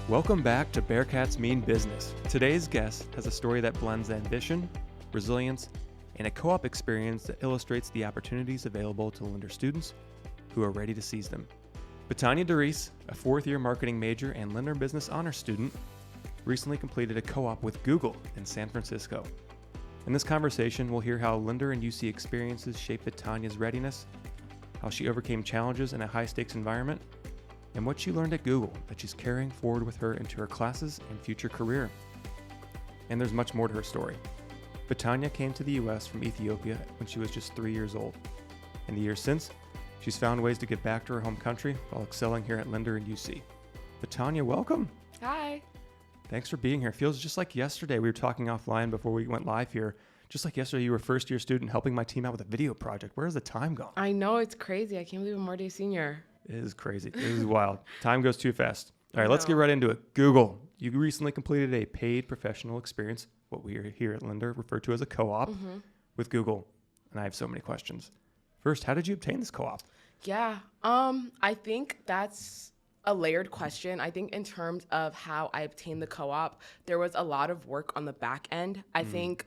Welcome back to Bearcats Mean Business. Today's guest has a story that blends ambition, resilience, and a co-op experience that illustrates the opportunities available to Lindner students who are ready to seize them. Bitanya Derese, a fourth-year marketing major and Lindner Business Honors student, recently completed a co-op with Google in San Francisco. In this conversation, we'll hear how Lindner and UC experiences shaped Bitanya's readiness, how she overcame challenges in a high-stakes environment, and what she learned at Google that she's carrying forward with her into her classes and future career. And there's much more to her story. Bitanya came to the US from Ethiopia when she was just 3 years old. In the years since, she's found ways to give back to her home country while excelling here at Lindner and UC. Bitanya, welcome. Hi. Thanks for being here. It feels just like yesterday. We were talking offline before we went live here. Just like yesterday, you were a first-year student helping my team out with a video project. Where has the time gone? I know, it's crazy. I can't believe I'm already a senior. It is crazy. It is wild. Time goes too fast. All right, let's get right into it. Google. You recently completed a paid professional experience, what we here at Lindner refer to as a co-op, with Google. And I have so many questions. First, how did you obtain this co-op? Yeah, I think that's a layered question. I think in terms of how I obtained the co-op, there was a lot of work on the back end. I think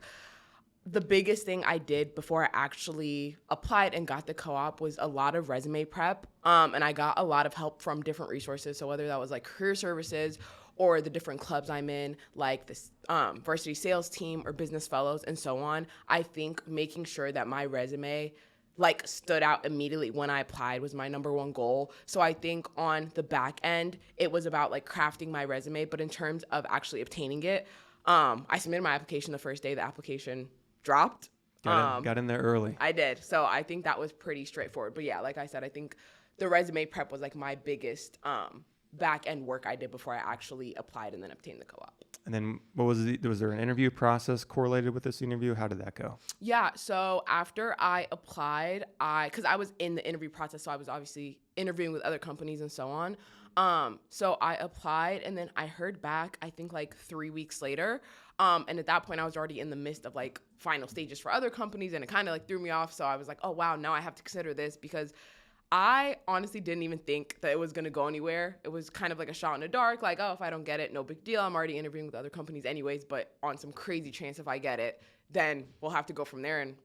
the biggest thing I did before I actually applied and got the co-op was a lot of resume prep. And I got a lot of help from different resources. So whether that was like career services or the different clubs I'm in, like this varsity sales team or business fellows and so on, I think making sure that my resume like stood out immediately when I applied was my number one goal. So I think on the back end, it was about like crafting my resume. But in terms of actually obtaining it, I submitted my application the first day the application dropped. Got in there early. I did. So I think that was pretty straightforward. But yeah, like I said, I think the resume prep was like my biggest back end work I did before I actually applied and then obtained the co-op. And then was there an interview process correlated with this interview? How did that go? Yeah. So after I applied, because I was in the interview process, so I was obviously interviewing with other companies and so on. So I applied and then I heard back, I think like 3 weeks later. And at that point I was already in the midst of like final stages for other companies and it kind of like threw me off. So I was like, oh wow, now I have to consider this because I honestly didn't even think that it was going to go anywhere. It was kind of like a shot in the dark, like, oh, if I don't get it, no big deal. I'm already interviewing with other companies anyways, but on some crazy chance if I get it, then we'll have to go from there. And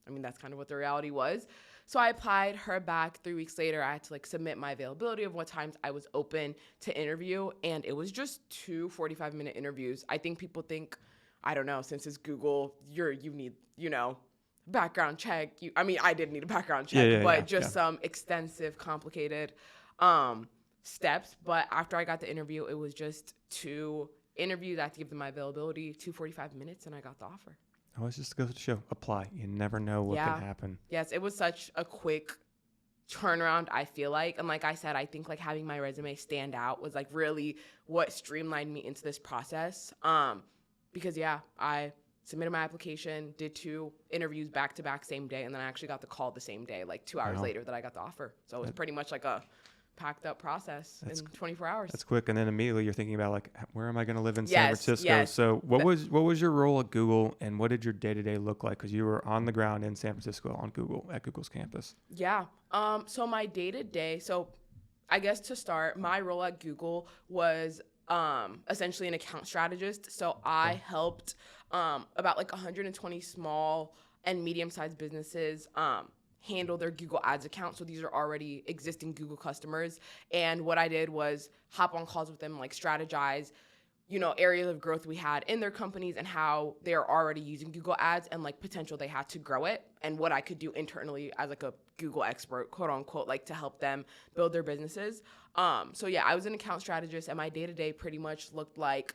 I mean, that's kind of what the reality was. So I applied, heard back 3 weeks later. I had to like submit my availability of what times I was open to interview. And it was just 2 45-minute interviews. I think people think, I don't know, since it's Google, you need, background check. I did need a background check, some extensive, complicated steps. But after I got the interview, it was just 2 interviews. I had to give them my availability, 2 45 minutes, and I got the offer. Oh, it's just goes to show, apply. You never know what can happen. Yes, it was such a quick turnaround, I feel like. And like I said, I think like having my resume stand out was like really what streamlined me into this process. Because I submitted my application, did 2 interviews back to back same day, and then I actually got the call the same day, like 2 hours later that I got the offer. So it was pretty much like a packed up process in 24 hours. That's quick. And then immediately you're thinking about like, where am I going to live in San Francisco? Yes. So what was your role at Google and what did your day-to-day look like? Because you were on the ground in San Francisco at Google's campus. Yeah. So my day-to-day, so I guess to start, my role at Google was essentially an account strategist. So I helped about like 120 small and medium-sized businesses handle their Google Ads account. So these are already existing Google customers. And what I did was hop on calls with them, like strategize, areas of growth we had in their companies and how they're already using Google Ads and like potential they had to grow it and what I could do internally as like a Google expert, quote unquote, like to help them build their businesses. So yeah, I was an account strategist and my day-to-day pretty much looked like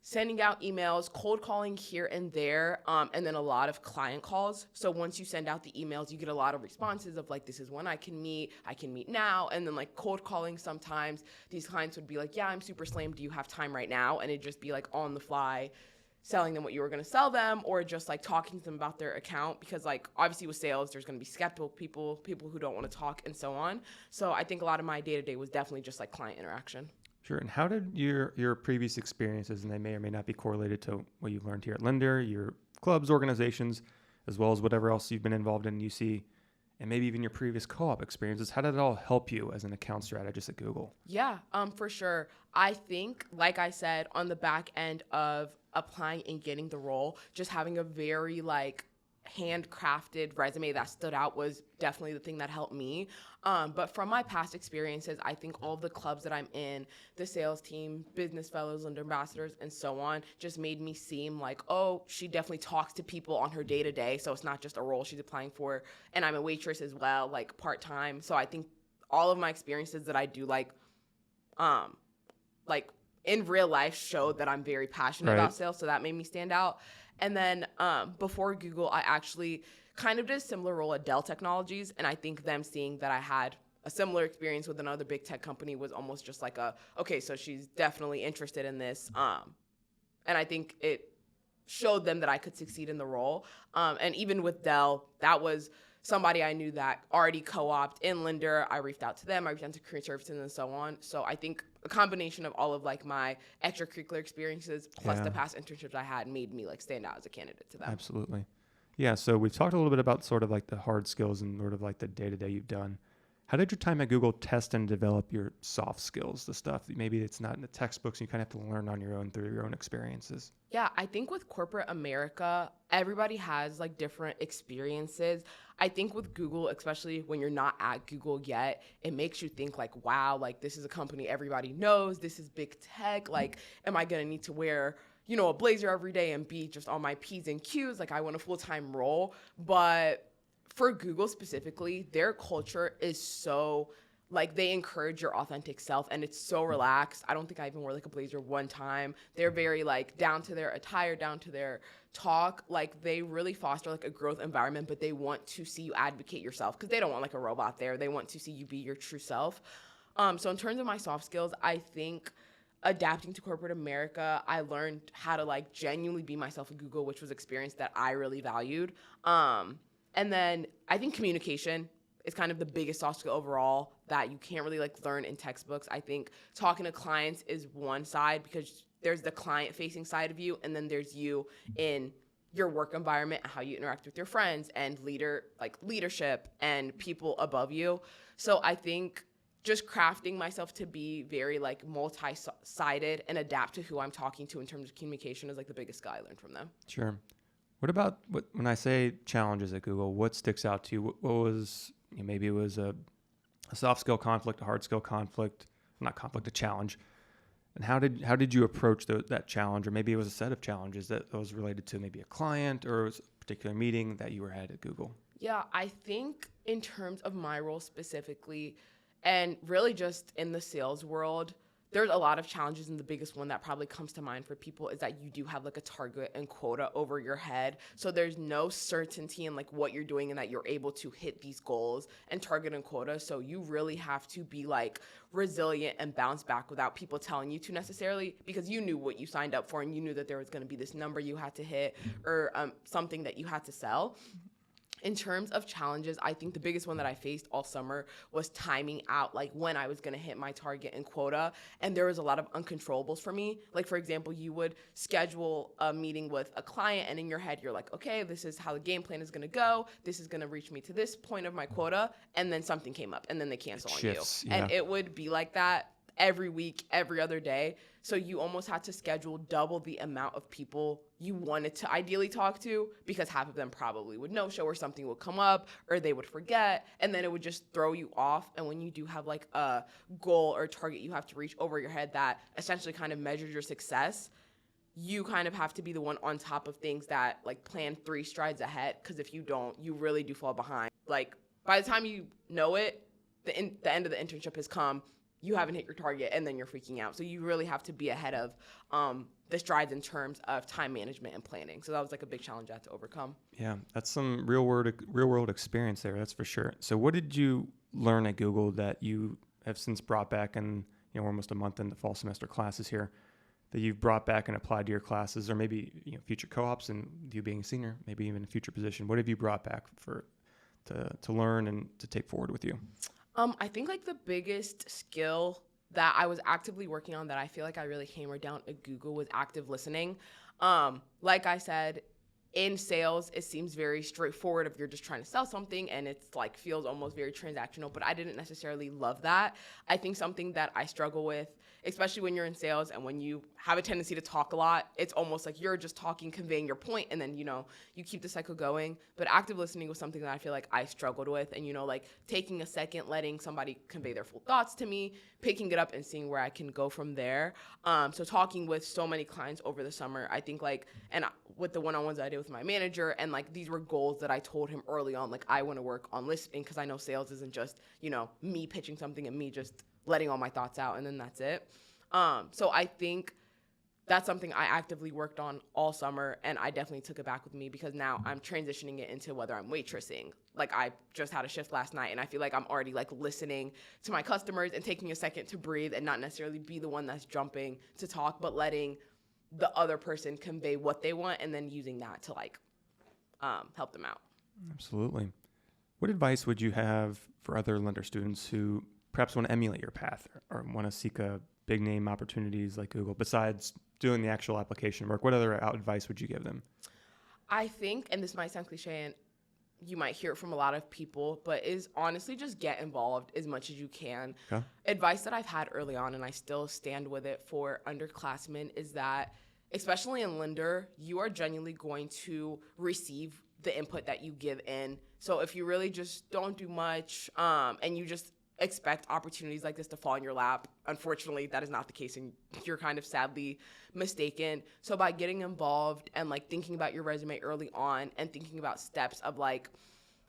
sending out emails, cold calling here and there, and then a lot of client calls. So once you send out the emails, you get a lot of responses of like, this is when I can meet now. And then like cold calling sometimes, these clients would be like, yeah, I'm super slammed. Do you have time right now? And it'd just be like on the fly, selling them what you were going to sell them or just like talking to them about their account because like obviously with sales, there's going to be skeptical people who don't want to talk and so on. So I think a lot of my day-to-day was definitely just like client interaction. Sure. And how did your previous experiences, and they may or may not be correlated to what you learned here at Lindner, your clubs, organizations, as well as whatever else you've been involved in UC and maybe even your previous co-op experiences, how did it all help you as an account strategist at Google? Yeah, for sure. I think, like I said, on the back end of applying and getting the role, just having a very like handcrafted resume that stood out was definitely the thing that helped me. But from my past experiences, I think all the clubs that I'm in, the sales team, business fellows, Lindner ambassadors, and so on, just made me seem like, oh, she definitely talks to people on her day to day. So it's not just a role she's applying for. And I'm a waitress as well, like part time. So I think all of my experiences that I do like in real life showed that I'm very passionate about sales. So that made me stand out. And then before Google, I actually kind of did a similar role at Dell Technologies. And I think them seeing that I had a similar experience with another big tech company was almost just like okay, so she's definitely interested in this. And I think it showed them that I could succeed in the role. And even with Dell, that was somebody I knew that already co-opted in Lindner. I reached out to them, I reached out to career services and so on. So I think a combination of all of like my extracurricular experiences plus the past internships I had made me like stand out as a candidate to them. Absolutely. Yeah. So we've talked a little bit about sort of like the hard skills and sort of like the day-to-day you've done. How did your time at Google test and develop your soft skills, the stuff that maybe it's not in the textbooks, you kind of have to learn on your own through your own experiences? Yeah, I think with corporate America, everybody has like different experiences. I think with Google, especially when you're not at Google yet, it makes you think like, wow, like this is a company everybody knows. This is big tech. Like, am I going to need to wear, a blazer every day and be just on my P's and Q's? Like I want a full-time role. But for Google specifically, their culture is so like they encourage your authentic self and it's so relaxed. I don't think I even wore like a blazer one time. They're very like down to their attire, down to their talk. Like they really foster like a growth environment, but they want to see you advocate yourself because they don't want like a robot there. They want to see you be your true self. So in terms of my soft skills, I think adapting to corporate America, I learned how to like genuinely be myself at Google, which was experience that I really valued. And then I think communication is kind of the biggest soft skill overall that you can't really like learn in textbooks. I think talking to clients is one side because there's the client facing side of you, and then there's you in your work environment, how you interact with your friends and leadership and people above you. So I think just crafting myself to be very like multi-sided and adapt to who I'm talking to in terms of communication is like the biggest skill I learned from them. Sure. What about when I say challenges at Google, what sticks out to you? What was, maybe it was a soft skill conflict, a hard skill conflict, not conflict, a challenge. And how did you approach that challenge? Or maybe it was a set of challenges that was related to maybe a client or a particular meeting that you were at Google? Yeah, I think in terms of my role specifically, and really just in the sales world, there's a lot of challenges, and the biggest one that probably comes to mind for people is that you do have like a target and quota over your head. So there's no certainty in like what you're doing and that you're able to hit these goals and target and quota. So you really have to be like resilient and bounce back without people telling you to necessarily, because you knew what you signed up for and you knew that there was going to be this number you had to hit or something that you had to sell. In terms of challenges, I think the biggest one that I faced all summer was timing out like when I was going to hit my target and quota. And there was a lot of uncontrollables for me. Like, for example, you would schedule a meeting with a client and in your head, you're like, okay, this is how the game plan is going to go. This is going to reach me to this point of my quota. And then something came up and then they cancel on you. Yeah. And it would be like that every week, every other day. So you almost had to schedule double the amount of people you wanted to ideally talk to because half of them probably would no-show or something would come up or they would forget, and then it would just throw you off. And when you do have like a goal or target you have to reach over your head that essentially kind of measures your success, you kind of have to be the one on top of things that like plan 3 strides ahead, because if you don't, you really do fall behind. Like by the time you know it, the end of the internship has come, you haven't hit your target, and then you're freaking out. So you really have to be ahead of the strides in terms of time management and planning. So that was like a big challenge I had to overcome. Yeah, that's some real world experience there, that's for sure. So what did you learn at Google that you have since brought back, and almost a month into fall semester classes here, that you've brought back and applied to your classes, or maybe future co-ops and you being a senior, maybe even a future position? What have you brought back to learn and to take forward with you? I think like the biggest skill that I was actively working on that I feel like I really hammered down at Google was active listening. Like I said, in sales, it seems very straightforward if you're just trying to sell something, and it's like feels almost very transactional, but I didn't necessarily love that. I think something that I struggle with, especially when you're in sales and when you have a tendency to talk a lot, it's almost like you're just talking, conveying your point, and then, you keep the cycle going. But active listening was something that I feel like I struggled with, and, like taking a second, letting somebody convey their full thoughts to me, picking it up and seeing where I can go from there. So talking with so many clients over the summer, I think with the one-on-ones I did with my manager, and like these were goals that I told him early on, like I want to work on listening, because I know sales isn't just, me pitching something and me just letting all my thoughts out and then that's it. So I think that's something I actively worked on all summer, and I definitely took it back with me, because now I'm transitioning it into whether I'm waitressing. Like I just had a shift last night, and I feel like I'm already like listening to my customers and taking a second to breathe and not necessarily be the one that's jumping to talk, but letting the other person convey what they want and then using that to help them out. Absolutely. What advice would you have for other Lindner students who perhaps want to emulate your path or want to seek a big name opportunities like Google, besides doing the actual application work? What other advice would you give them? I think, and this might sound cliche and you might hear it from a lot of people, but is honestly just get involved as much as you can. Okay. Advice that I've had early on, and I still stand with it for underclassmen, is that, especially in Lindner, you are genuinely going to receive the input that you give in. So if you really just don't do much and you just expect opportunities like this to fall in your lap, unfortunately, that is not the case, and you're kind of sadly mistaken. So by getting involved and like thinking about your resume early on and thinking about steps of like,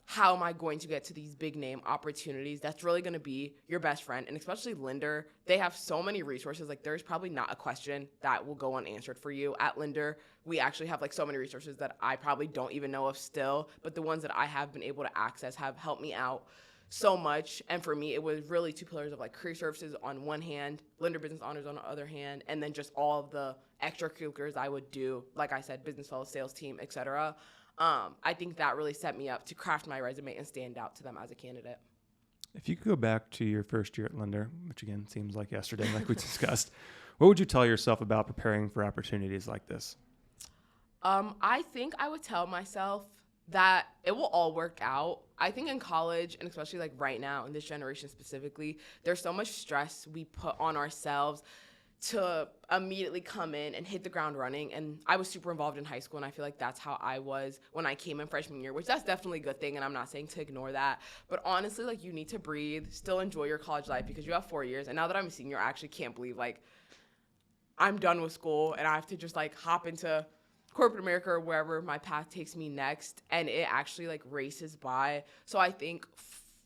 how am I going to get to these big name opportunities? That's really going to be your best friend. And especially Lindner, they have so many resources. Like there's probably not a question that will go unanswered for you at Lindner. We actually have like so many resources that I probably don't even know of still, but the ones that I have been able to access have helped me out so much. And for me, it was really two pillars of like career services on one hand, Lindner Business Honors on the other hand, and then just all of the extracurriculars I would do, like I said, business fellows, sales team, etc. I think that really set me up to craft my resume and stand out to them as a candidate. If you could go back to your first year at Lindner, which again seems like yesterday, like we discussed, what would you tell yourself about preparing for opportunities like this? I think I would tell myself that it will all work out. I think in college, and especially like right now in this generation specifically, there's so much stress we put on ourselves to immediately come in and hit the ground running. And I was super involved in high school, and I feel like that's how I was when I came in freshman year, which that's definitely a good thing, and I'm not saying to ignore that. But honestly, like you need to breathe, still enjoy your college life, because you have 4 years. And now that I'm a senior, I actually can't believe like I'm done with school and I have to just like hop into corporate America or wherever my path takes me next, and it actually like races by. So I think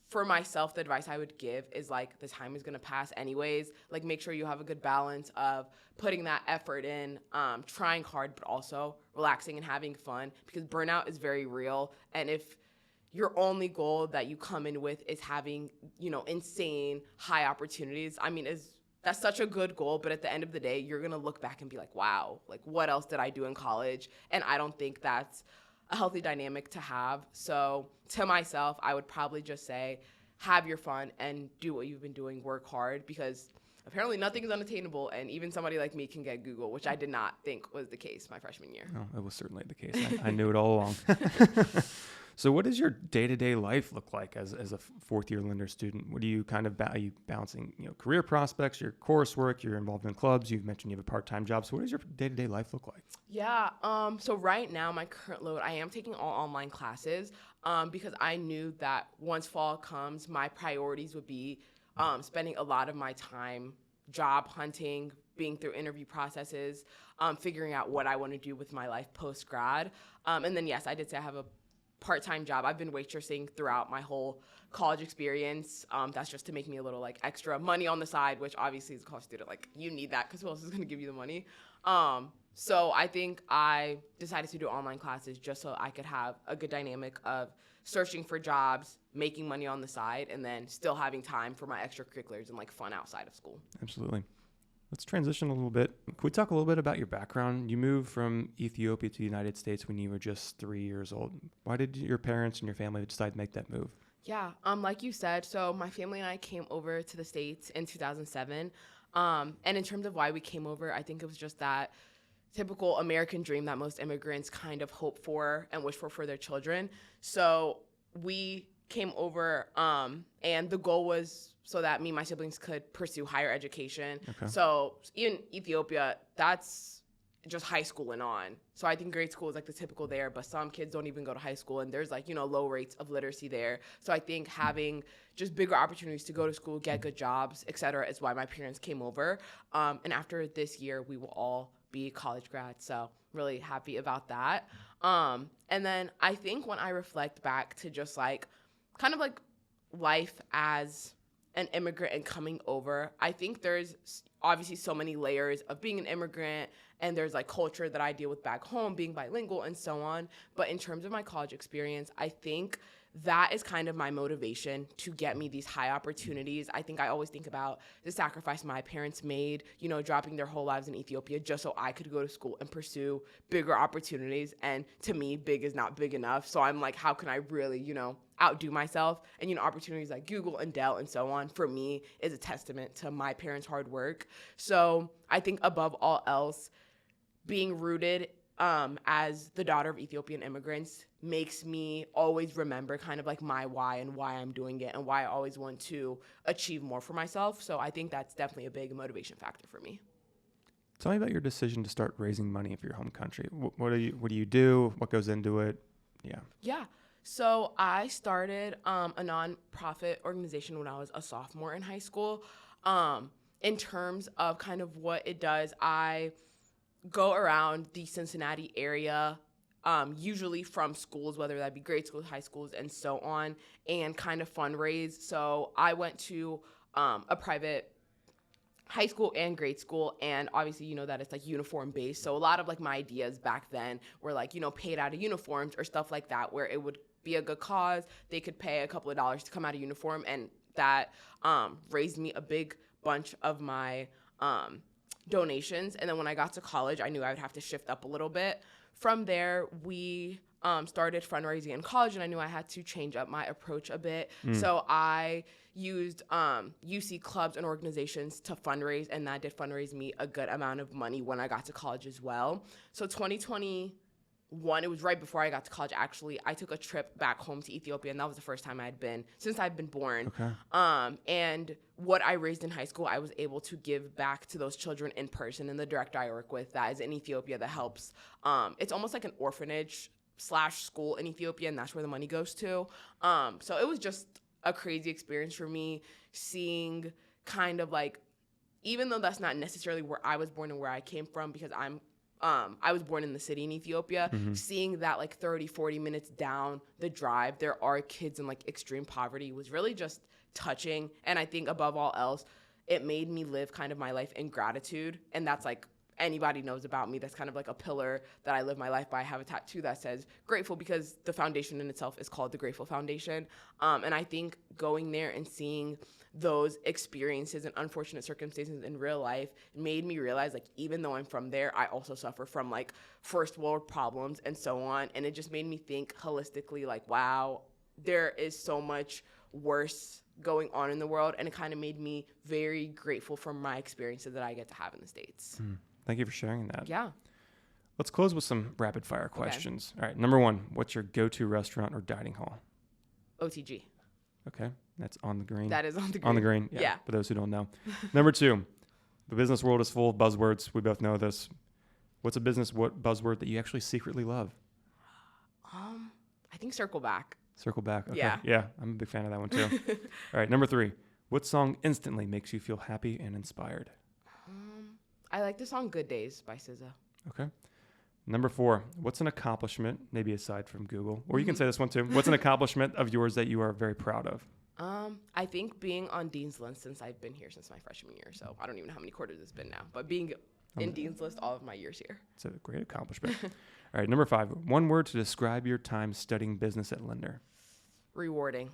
for myself, the advice I would give is like the time is gonna pass anyways. Like make sure you have a good balance of putting that effort in, trying hard, but also relaxing and having fun, because burnout is very real. And if your only goal that you come in with is having, insane high opportunities, I mean, that's such a good goal, but at the end of the day, you're going to look back and be like, wow, like what else did I do in college? And I don't think that's a healthy dynamic to have. So to myself, I would probably just say, have your fun and do what you've been doing, work hard, because apparently nothing is unattainable, and even somebody like me can get Google, which I did not think was the case my freshman year. No, it was certainly the case. I knew it all along. So what does your day-to-day life look like as a fourth-year Lindner student? What do you kind of are you balancing, career prospects, your coursework, you're involved in clubs, you've mentioned you have a part-time job. So what does your day-to-day life look like? Yeah, so right now, my current load, I am taking all online classes because I knew that once fall comes, my priorities would be spending a lot of my time job hunting, being through interview processes, figuring out what I want to do with my life post-grad. And then, yes, I did say I have a part-time job. I've been waitressing throughout my whole college experience. That's just to make me a little like extra money on the side, which obviously as a college student, like you need that because who else is going to give you the money? So I think I decided to do online classes just so I could have a good dynamic of searching for jobs, making money on the side, and then still having time for my extracurriculars and like fun outside of school. Absolutely. Let's transition a little bit. Can we talk a little bit about your background? You moved from Ethiopia to the United States when you were just 3 years old. Why did your parents and your family decide to make that move? Yeah, like you said, so my family and I came over to the States in 2007. And in terms of why we came over, I think it was just that typical American dream that most immigrants kind of hope for and wish for their children. So we came over, and the goal was so that me and my siblings could pursue higher education. Okay. So in Ethiopia, that's just high school and on. So I think grade school is like the typical there, but some kids don't even go to high school, and there's like, low rates of literacy there. So I think having just bigger opportunities to go to school, get good jobs, et cetera, is why my parents came over. And after this year, we will all be college grads. So really happy about that. And then I think when I reflect back to just like kind of like life as an immigrant and coming over, I think there's obviously so many layers of being an immigrant, and there's like culture that I deal with back home, being bilingual and so on. But in terms of my college experience, I think that is kind of my motivation to get me these high opportunities. I think I always think about the sacrifice my parents made, dropping their whole lives in Ethiopia just so I could go to school and pursue bigger opportunities. And to me, big is not big enough. So I'm like, how can I really, outdo myself? And, opportunities like Google and Dell and so on, for me, is a testament to my parents' hard work. So I think above all else, being rooted as the daughter of Ethiopian immigrants makes me always remember kind of like my why and why I'm doing it and why I always want to achieve more for myself. So I think that's definitely a big motivation factor for me. Tell me about your decision to start raising money for your home country. What do you do? What goes into it? Yeah. So I started a nonprofit organization when I was a sophomore in high school. In terms of kind of what it does, I go around the Cincinnati area, usually from schools, whether that be grade schools, high schools, and so on, and kind of fundraise. So I went to a private high school and grade school, and obviously that it's like uniform based. So a lot of like my ideas back then were like, paid out of uniforms or stuff like that, where it would be a good cause. They could pay a couple of dollars to come out of uniform, and that raised me a big bunch of my donations. And then when I got to college, I knew I would have to shift up a little bit. From there, we started fundraising in college, and I knew I had to change up my approach a bit. So I used UC clubs and organizations to fundraise, and that did fundraise me a good amount of money when I got to college as well. So 2021, it was right before I got to college, actually, I took a trip back home to Ethiopia, and that was the first time I had been since I've been born. Okay. And what I raised in high school, I was able to give back to those children in person. And the director I work with that is in Ethiopia that helps. It's almost like an orphanage / school in Ethiopia, and that's where the money goes to. So it was just a crazy experience for me, seeing kind of like, even though that's not necessarily where I was born and where I came from, because I was born in the city in Ethiopia, seeing that like 30, 40 minutes down the drive, there are kids in like extreme poverty was really just touching. And I think above all else, it made me live kind of my life in gratitude. And that's like, anybody knows about me. That's kind of like a pillar that I live my life by. I have a tattoo that says grateful, because the foundation in itself is called the Grateful Foundation. And I think going there and seeing those experiences and unfortunate circumstances in real life made me realize, like, even though I'm from there, I also suffer from like first world problems and so on. And it just made me think holistically, like, wow, there is so much worse going on in the world. And it kind of made me very grateful for my experiences that I get to have in the States. Thank you for sharing that. Yeah. Let's close with some rapid fire questions. Okay. All right. Number one, what's your go-to restaurant or dining hall? OTG. Okay. That's on the green. That is on the green. On the green. Yeah. For those who don't know. Number two, the business world is full of buzzwords. We both know this. What's a business buzzword that you actually secretly love? I think circle back. Circle back. Okay. Yeah. Yeah. I'm a big fan of that one too. All right. Number three, what song instantly makes you feel happy and inspired? I like the song Good Days by SZA. Okay. Number four, what's an accomplishment, maybe aside from Google, or you can say this one too. What's an accomplishment of yours that you are very proud of? I think being on Dean's List since I've been here since my freshman year. So I don't even know how many quarters it's been now, but being in Dean's List all of my years here. It's a great accomplishment. All right. Number five, one word to describe your time studying business at Lindner. Rewarding.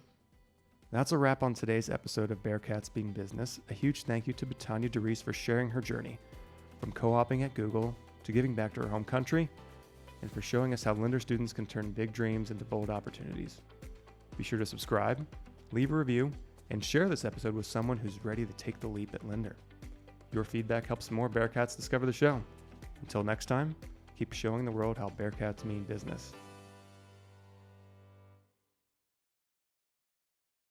That's a wrap on today's episode of Bearcats Mean Business. A huge thank you to Bitanya Derese for sharing her journey from co-oping at Google to giving back to her home country, and for showing us how Lindner students can turn big dreams into bold opportunities. Be sure to subscribe, leave a review, and share this episode with someone who's ready to take the leap at Lindner. Your feedback helps more Bearcats discover the show. Until next time, keep showing the world how Bearcats mean business.